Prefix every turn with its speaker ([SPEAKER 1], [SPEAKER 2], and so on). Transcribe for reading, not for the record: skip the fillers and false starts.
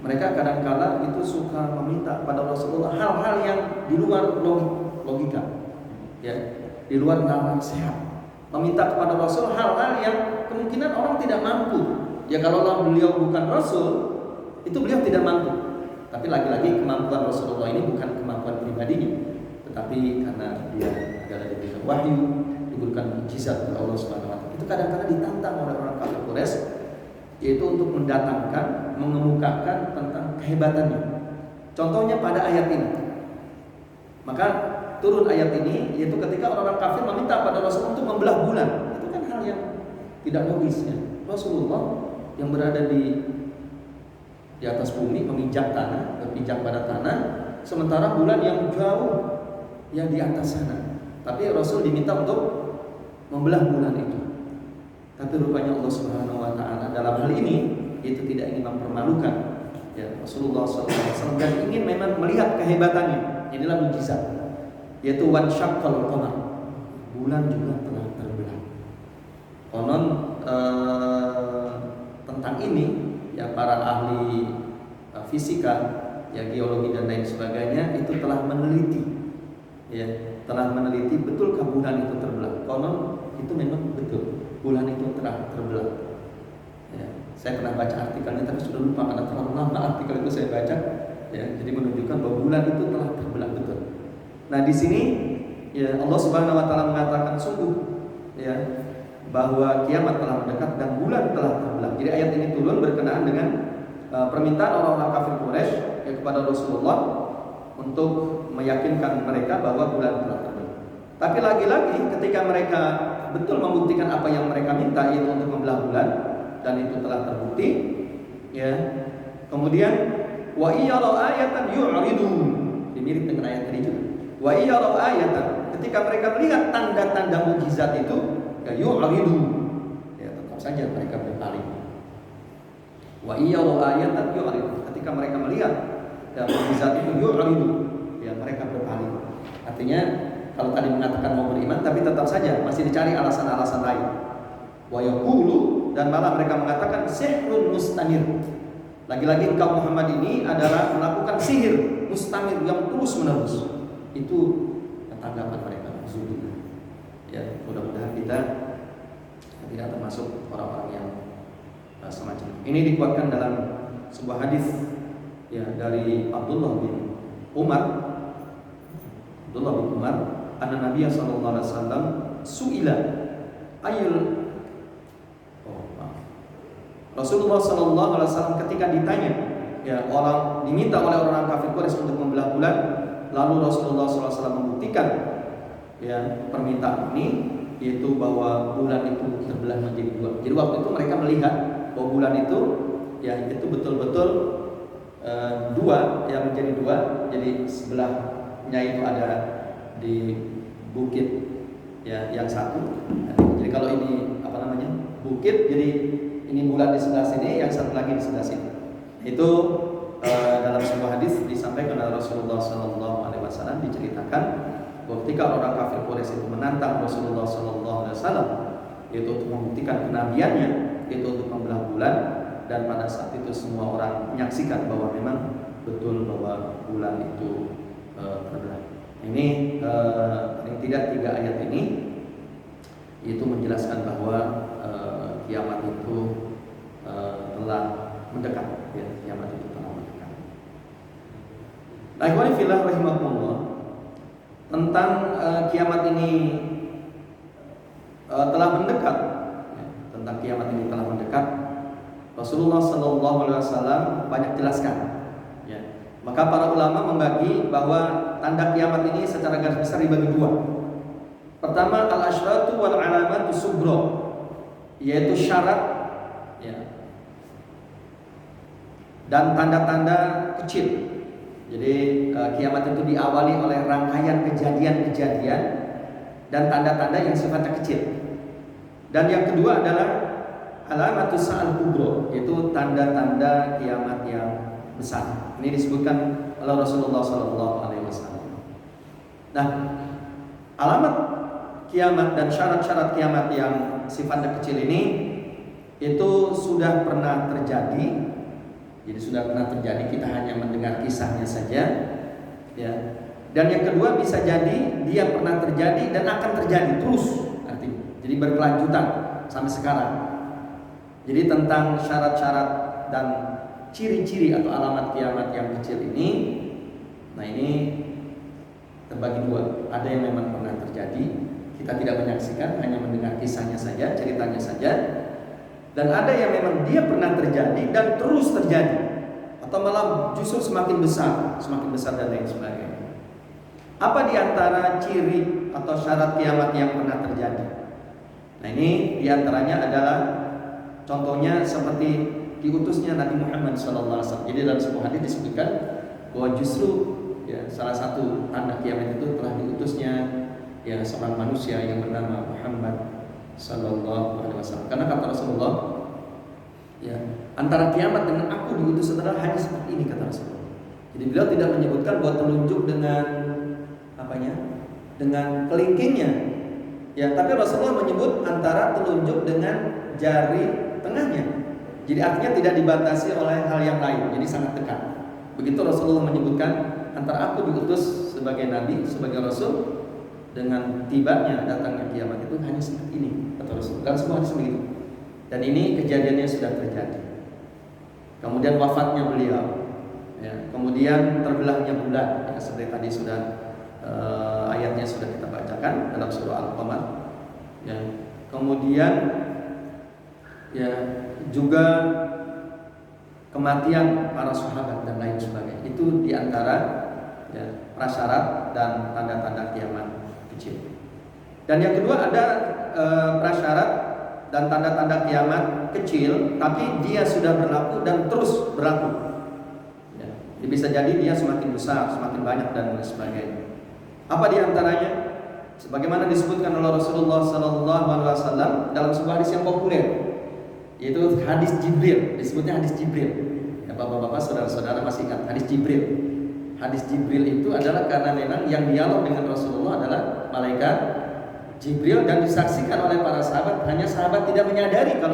[SPEAKER 1] mereka kadang-kala itu suka meminta pada Rasulullah hal-hal yang di luar logika, ya, di luar nalar sehat. Meminta kepada Rasul hal-hal yang kemungkinan orang tidak mampu. Ya kalau beliau bukan Rasul, itu beliau tidak mampu. Tapi lagi-lagi kemampuan Rasulullah ini bukan kemampuan pribadinya, tetapi karena dia adalah diberikan wahyu, diberikan mukjizat oleh Allah Subhanahu wa taala. Itu kadang-kadang ditantang oleh orang kafir Quraisy, yaitu untuk mendatangkan, mengemukakan tentang kehebatannya. Contohnya pada ayat ini. Maka turun ayat ini, yaitu ketika orang-orang kafir meminta pada Rasul untuk membelah bulan. Itu kan hal yang tidak logis, ya. Rasulullah yang berada di atas bumi, memijak tanah, berpijak pada tanah, sementara bulan yang jauh yang di atas sana. Tapi Rasul diminta untuk membelah bulan itu. Tapi rupanya Allah Subhanahu wa taala dalam hal ini itu tidak ingin mempermalukan, ya, Rasulullah SAW, dan ingin memang melihat kehebatannya. Inilah mukjizat, yaitu wan syaqqal qamar. Bulan juga telah terbelah. Konon tentang ini, ya, para ahli fisika, ya, geologi dan lain sebagainya itu telah meneliti, ya, betulkah bulan itu terbelah. Konon itu memang betul, bulan itu telah terbelah. Ya, saya pernah baca artikelnya tapi sudah lupa karena terlalu lama artikel itu saya baca. Ya, jadi menunjukkan bahwa bulan itu telah terbelah betul. Nah di sini, ya, Allah Subhanahu wa taala mengatakan sungguh, ya, bahwa kiamat telah mendekat dan bulan telah terbelah. Jadi ayat ini turun berkenaan dengan permintaan orang-orang kafir Quraisy, ya, kepada Rasulullah untuk meyakinkan mereka bahwa bulan telah terbelah. Tapi lagi-lagi ketika mereka betul membuktikan apa yang mereka minta, yaitu untuk membelah bulan, dan itu telah terbukti, ya. Kemudian wa iyyaru ayatan yu'ridu. Mirip dengan ayat tadi juga. Wa iyyaru ayatan, ketika mereka melihat tanda-tanda mukjizat itu, ya yu'ridu. Ya, tetap saja mereka berpaling. Wa iyyaru ayatan yu'ridu. Ketika mereka melihat, ya, mukjizat itu yu'ridu, ya, mereka berpaling. Artinya kalau tadi mengatakan mau beriman, tapi tetap saja masih dicari alasan-alasan lain. Wa yaqulu, dan malah mereka mengatakan sihrun mustamir. Lagi-lagi engkau Muhammad ini adalah melakukan sihir mustamir yang terus menerus. Itu tanggapan mereka. Ya, mudah-mudahan kita tidak termasuk orang-orang yang semacam ini. Dikuatkan dalam sebuah hadis, ya, dari Abdullah bin Umar. Anna Nabiya sallallahu alaihi wasallam su'ila ayul Rasulullah sallallahu alaihi wasallam ketika ditanya, ya, orang diminta oleh orang kafir Quraisy untuk membelah bulan, lalu Rasulullah sallallahu alaihi wasallam membuktikan, ya, permintaan ini, yaitu bahwa bulan itu terbelah menjadi dua. Jadi waktu itu mereka melihat bahwa bulan itu, ya, itu betul-betul dua, ya, menjadi dua. Jadi sebelahnya itu ada di bukit, ya, yang satu. Jadi kalau ini bukit, jadi ini bulan di sebelah sini, yang satu lagi di sebelah sini. Itu dalam sebuah hadis disampaikan oleh Rasulullah Sallallahu Alaihi Wasallam, diceritakan bahwa ketika orang kafir Quraisy itu menantang Rasulullah Sallallahu Alaihi Wasallam, yaitu untuk membuktikan kenabiannya, yaitu untuk membelah bulan, dan pada saat itu semua orang menyaksikan bahwa memang betul bahwa bulan itu terbelah. Ini paling tidak 3 ayat ini itu menjelaskan bahwa kiamat itu telah mendekat, ya, kiamat itu telah mendekat. Nah, ikhwan fillah rahimakumullah, tentang kiamat ini telah mendekat, ya, tentang kiamat ini telah mendekat, Rasulullah Sallallahu Alaihi Wasallam banyak jelaskan, ya. Maka para ulama membagi bahwa tanda kiamat ini secara garis besar dibagi 2. Pertama, al-asyratu wal alamatu sughra, yaitu syarat, ya, dan tanda-tanda kecil. Jadi kiamat itu diawali oleh rangkaian kejadian-kejadian dan tanda-tanda yang sifatnya kecil. Dan yang kedua adalah alamatus sa'al kubra, yaitu tanda-tanda kiamat yang besar. Ini disebutkan oleh Rasulullah SAW. Nah, alamat kiamat dan syarat-syarat kiamat yang sifatnya kecil ini itu sudah pernah terjadi, Jadi sudah pernah terjadi, kita hanya mendengar kisahnya saja, ya. Dan yang kedua bisa jadi dia pernah terjadi dan akan terjadi terus, artinya. Jadi berkelanjutan sampai sekarang. Jadi tentang syarat-syarat dan ciri-ciri atau alamat kiamat yang kecil ini, nah ini terbagi dua. Ada yang memang pernah terjadi, kita tidak menyaksikan, hanya mendengar kisahnya saja, ceritanya saja. Dan ada yang memang dia pernah terjadi dan terus terjadi, atau malah justru semakin besar dan lain sebagainya. Apa di antara ciri atau syarat kiamat yang pernah terjadi? Nah ini diantaranya adalah contohnya seperti diutusnya Nabi Muhammad SAW. Jadi dalam sebuah hadis disebutkan bahwa justru ya, salah satu tanda kiamat itu telah diutusnya ya seorang manusia yang bernama Muhammad SAW. Karena kata Rasulullah, ya antara kiamat dengan aku diutus adalah hanya seperti ini, kata Rasulullah. Jadi beliau tidak menyebutkan bahwa telunjuk dengan dengan kelingkingnya, ya, tapi Rasulullah menyebut antara telunjuk dengan jari tengahnya. Jadi artinya tidak dibatasi oleh hal yang lain, jadi sangat dekat. Begitu Rasulullah menyebutkan antara aku diutus sebagai nabi, sebagai rasul, dengan tibanya datangnya kiamat itu hanya seperti ini, kata Rasulullah. Dan semua hadis begitu. Dan ini kejadiannya sudah terjadi. Kemudian wafatnya beliau, ya, kemudian terbelahnya bulan, ya, seperti tadi sudah ayatnya sudah kita bacakan dalam surah Al-Qamar, ya. Kemudian ya juga kematian para sahabat dan lain sebagainya. Itu diantara ya, prasyarat dan tanda-tanda kiamat kecil. Dan yang kedua ada prasyarat dan tanda-tanda kiamat kecil, tapi dia sudah berlaku dan terus berlaku. Ya. Jadi bisa jadi dia semakin besar, semakin banyak dan lain sebagainya. Apa diantaranya? Sebagaimana disebutkan oleh Rasulullah SAW dalam sebuah hadis yang populer, yaitu hadis Jibril. Disebutnya hadis Jibril. Ya, bapak-bapak, saudara-saudara masih ingat hadis Jibril? Hadis Jibril itu adalah karena memang yang dialog dengan Rasulullah adalah malaikat Jibril dan disaksikan oleh para sahabat. Hanya sahabat tidak menyadari kalau